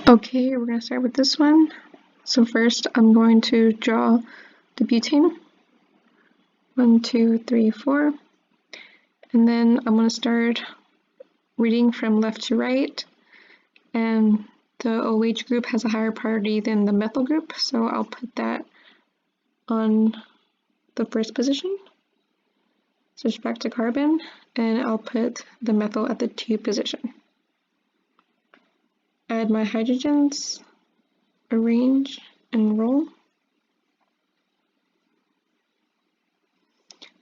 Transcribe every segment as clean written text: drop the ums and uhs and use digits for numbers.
Okay, we're going to start with this one. So first I'm going to draw the butane. 1, 2, 3, 4. And then I'm going to start reading from left to right. And the OH group has a higher priority than the methyl group, so I'll put that on the first position. Switch back to carbon, and I'll put the methyl at the 2 position. Add my hydrogens, arrange, and roll.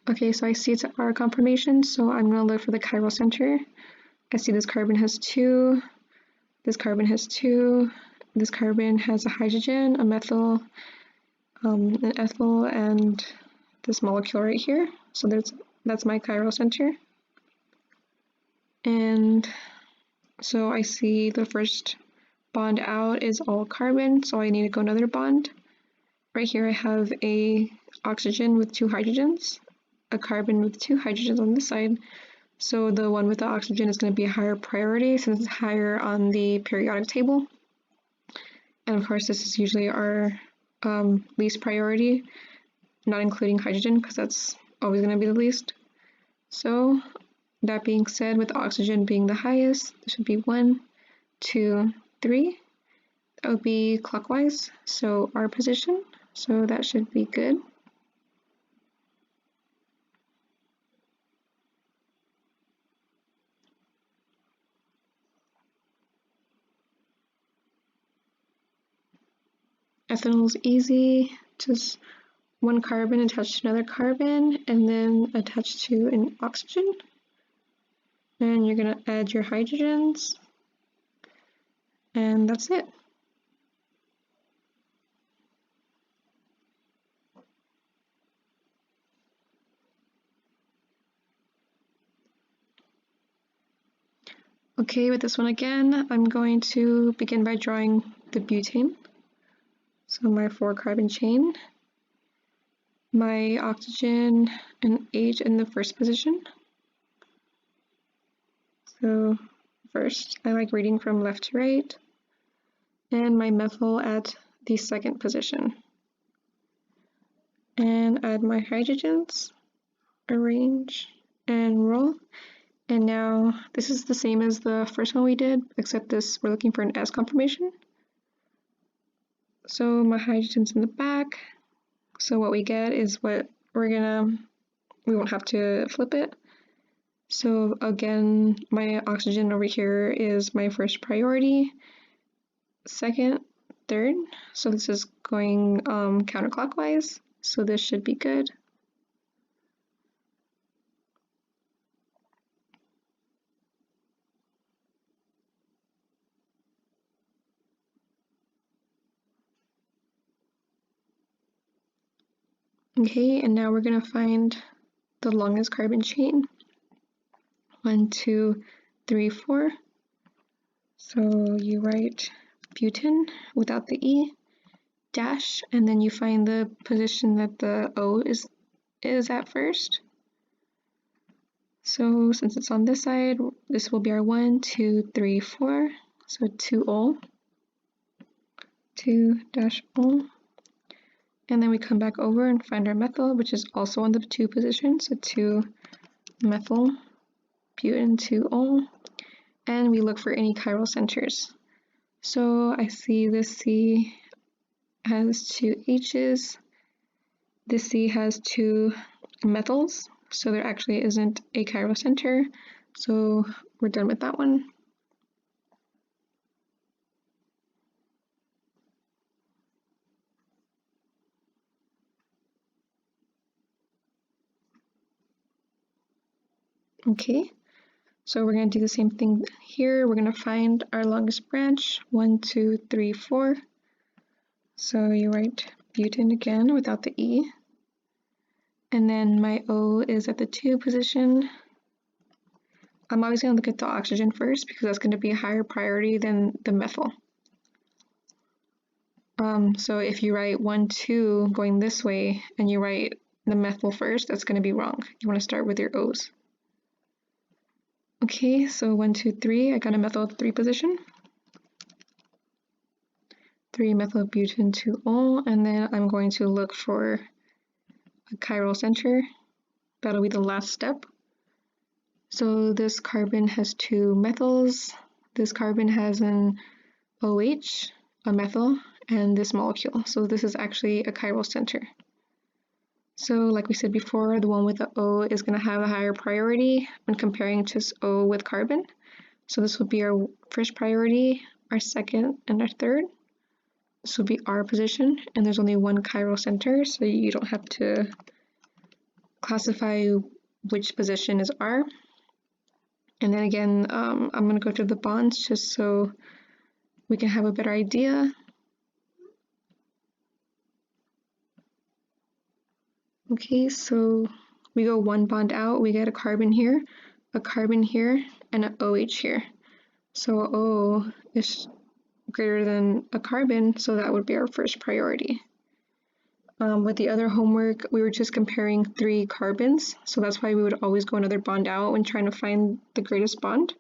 Okay, so I see it's an R conformation, so I'm going to look for the chiral center. I see this carbon has 2, this carbon has 2, this carbon has a hydrogen, a methyl, an ethyl, and this molecule right here. So that's my chiral center. And so I see the first bond out is all carbon, so I need to go another bond. Right here I have a oxygen with 2 hydrogens, a carbon with 2 hydrogens on this side. So the one with the oxygen is going to be a higher priority since it's higher on the periodic table. And of course this is usually our least priority, not including hydrogen because that's always going to be the least. So that being said, with oxygen being the highest, this should be 1, 2, 3. That would be clockwise, so our position, so that should be good. Ethanol is easy, just 1 carbon attached to another carbon and then attached to an oxygen. And you're going to add your hydrogens, and that's it. Okay, with this one again, I'm going to begin by drawing the butane. So my 4 carbon chain, my oxygen and H in the first position. So first, I like reading from left to right, and my methyl at the second position. And add my hydrogens, arrange, and roll. And now this is the same as the first one we did, except this we're looking for an S conformation. So my hydrogen's in the back. So what we get is what we won't have to flip it. So again, my oxygen over here is my first priority, second, third. So this is going counterclockwise. So this should be good. Okay, and now we're going to find the longest carbon chain. 1, 2, 3, 4. So you write butane without the E, dash, and then you find the position that the O is at first. So since it's on this side, this will be our 1, 2, 3, 4. So 2O, 2-O. And then we come back over and find our methyl, which is also on the 2 position. So 2-methyl, butane, 2O. And we look for any chiral centers. So I see this C has 2 H's. This C has 2 methyls. So there actually isn't a chiral center. So we're done with that one. Okay, so we're going to do the same thing here. We're going to find our longest branch, 1, 2, 3, 4. So you write butane again without the E. And then my O is at the 2 position. I'm always going to look at the oxygen first because that's going to be a higher priority than the methyl. So if you write 1, 2 going this way and you write the methyl first, that's going to be wrong. You want to start with your O's. Okay, so 1, 2, 3, I got a methyl at the 3 position. 3-methylbutane 2-ol, and then I'm going to look for a chiral center. That'll be the last step. So this carbon has 2 methyls, this carbon has an OH, a methyl, and this molecule. So this is actually a chiral center. So like we said before, the one with the O is going to have a higher priority when comparing just O with carbon. So this would be our first priority, our second, and our third. This would be our position, and there's only one chiral center, so you don't have to classify which position is R. And then again, I'm going to go through the bonds just so we can have a better idea. Okay, so we go one bond out, we get a carbon here, and an OH here. So O is greater than a carbon, so that would be our first priority. With the other homework, we were just comparing 3 carbons, so that's why we would always go another bond out when trying to find the greatest bond.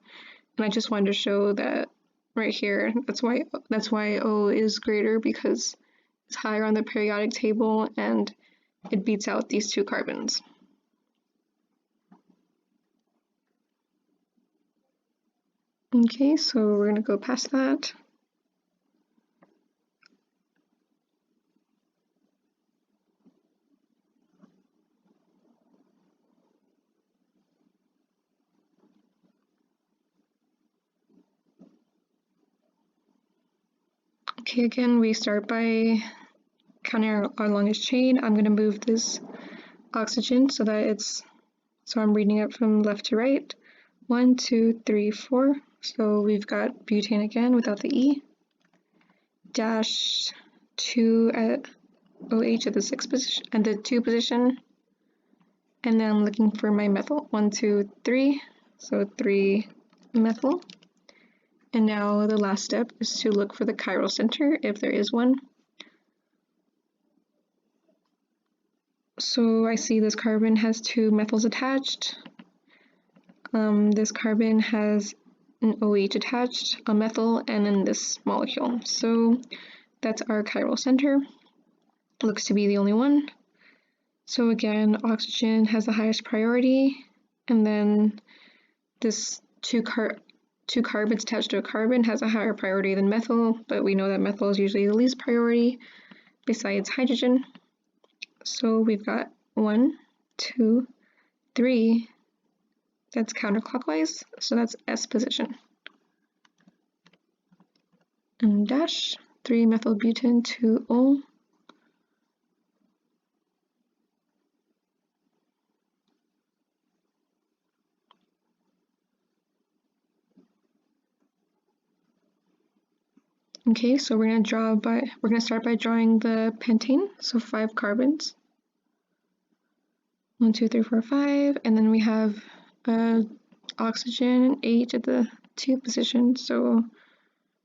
And I just wanted to show that right here, that's why O is greater, because it's higher on the periodic table and it beats out these 2 carbons. Okay, so we're going to go past that. Okay, again, we start by counting our longest chain. I'm going to move this oxygen so I'm reading it from left to right. 1, 2, 3, 4. So we've got butane again without the E. Dash 2 at OH at the 6th position and the 2 position. And then I'm looking for my methyl. 1, 2, 3. So 3 methyl. And now the last step is to look for the chiral center, if there is one. So I see this carbon has 2 methyls attached. This carbon has an OH attached, a methyl, and then this molecule. So that's our chiral center. Looks to be the only one. So again, oxygen has the highest priority, and then this two carbons attached to a carbon has a higher priority than methyl, but we know that methyl is usually the least priority besides hydrogen. So we've got 1, 2, 3. That's counterclockwise, so that's S position. And dash 3-methylbutane 2-ol. Okay, so we're gonna start by drawing the pentane, so 5 carbons. 1, 2, 3, 4, 5, and then we have oxygen 8 at the 2 position. So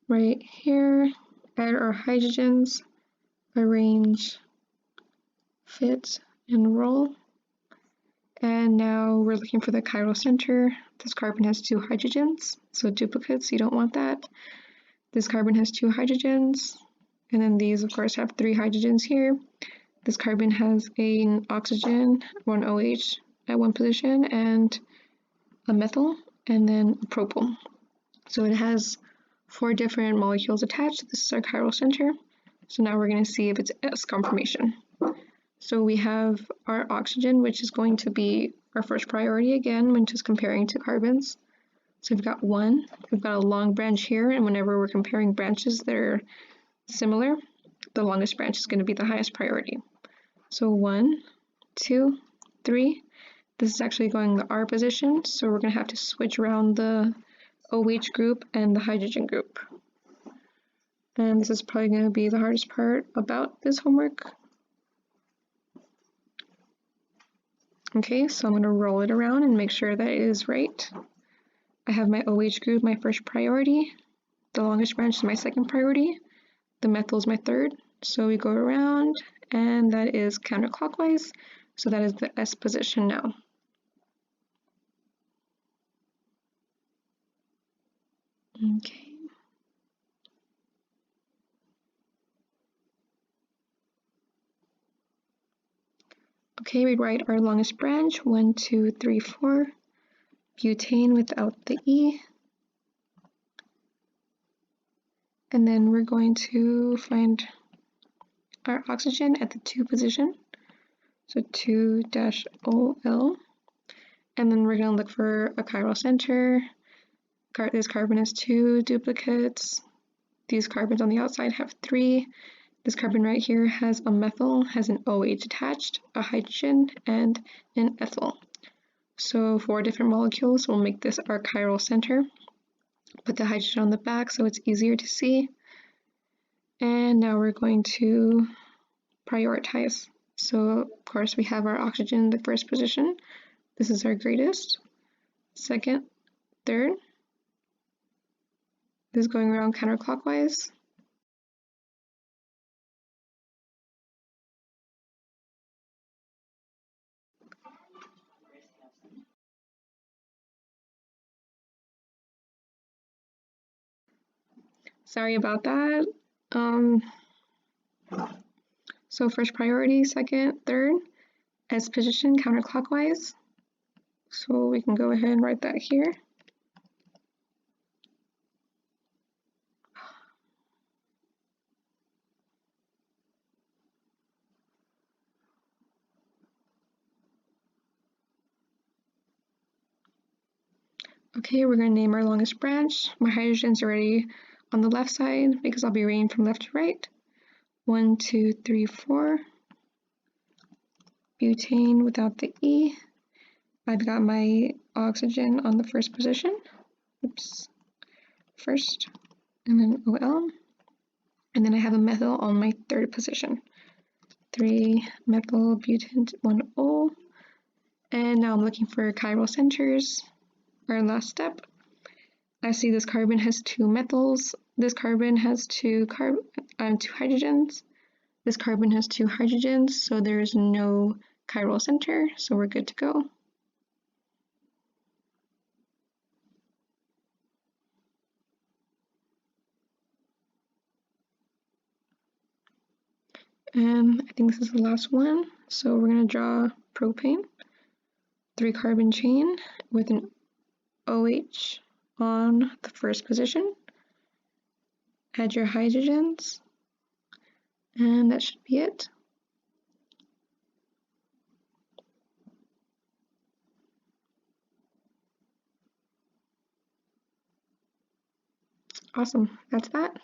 right here, add our hydrogens, arrange, fit, and roll. And now we're looking for the chiral center. This carbon has 2 hydrogens, so duplicates, you don't want that. This carbon has 2 hydrogens, and then these of course have 3 hydrogens here. This carbon has an oxygen, 1 OH at 1 position, and a methyl, and then a propyl. So it has 4 different molecules attached. This is our chiral center. So now we're going to see if it's S conformation. So we have our oxygen, which is going to be our first priority again when just comparing 2 carbons. So we've got 1, we've got a long branch here, and whenever we're comparing branches that are similar, the longest branch is going to be the highest priority. So 1, 2, 3. This is actually going the R position, so we're going to have to switch around the OH group and the hydrogen group. And this is probably going to be the hardest part about this homework. Okay, so I'm going to roll it around and make sure that it is right. I have my OH group, my first priority. The longest branch is my second priority. The methyl is my third. So we go around, and that is counterclockwise. So that is the S position now. Okay. Okay, we write our longest branch, 1, 2, 3, 4, butane without the E. And then we're going to find our oxygen at the 2 position, so 2-OL. And then we're going to look for a chiral center. This carbon has 2 duplicates. These carbons on the outside have 3. This carbon right here has a methyl, has an OH attached, a hydrogen, and an ethyl. So 4 different molecules will make this our chiral center. Put the hydrogen on the back so it's easier to see. And now we're going to prioritize. So of course we have our oxygen in the first position. This is our greatest. Second, third. This is going around counterclockwise. Sorry about that. So first priority, second, third, S position counterclockwise. So we can go ahead and write that here. Okay, we're going to name our longest branch. My hydrogen's already on the left side because I'll be reading from left to right. 1, 2, 3, 4. Butane without the E. I've got my oxygen on the first position. Oops. First, and then OL. And then I have a methyl on my third position. 3 methyl butane 1O. And now I'm looking for chiral centers. Our last step. I see this carbon has 2 methyls. This carbon has 2 hydrogens. This carbon has 2 hydrogens, so there's no chiral center, so we're good to go. And I think this is the last one, so we're going to draw propane. 3 carbon chain with an OH on the first position. Add your hydrogens, and that should be it. Awesome, that's that.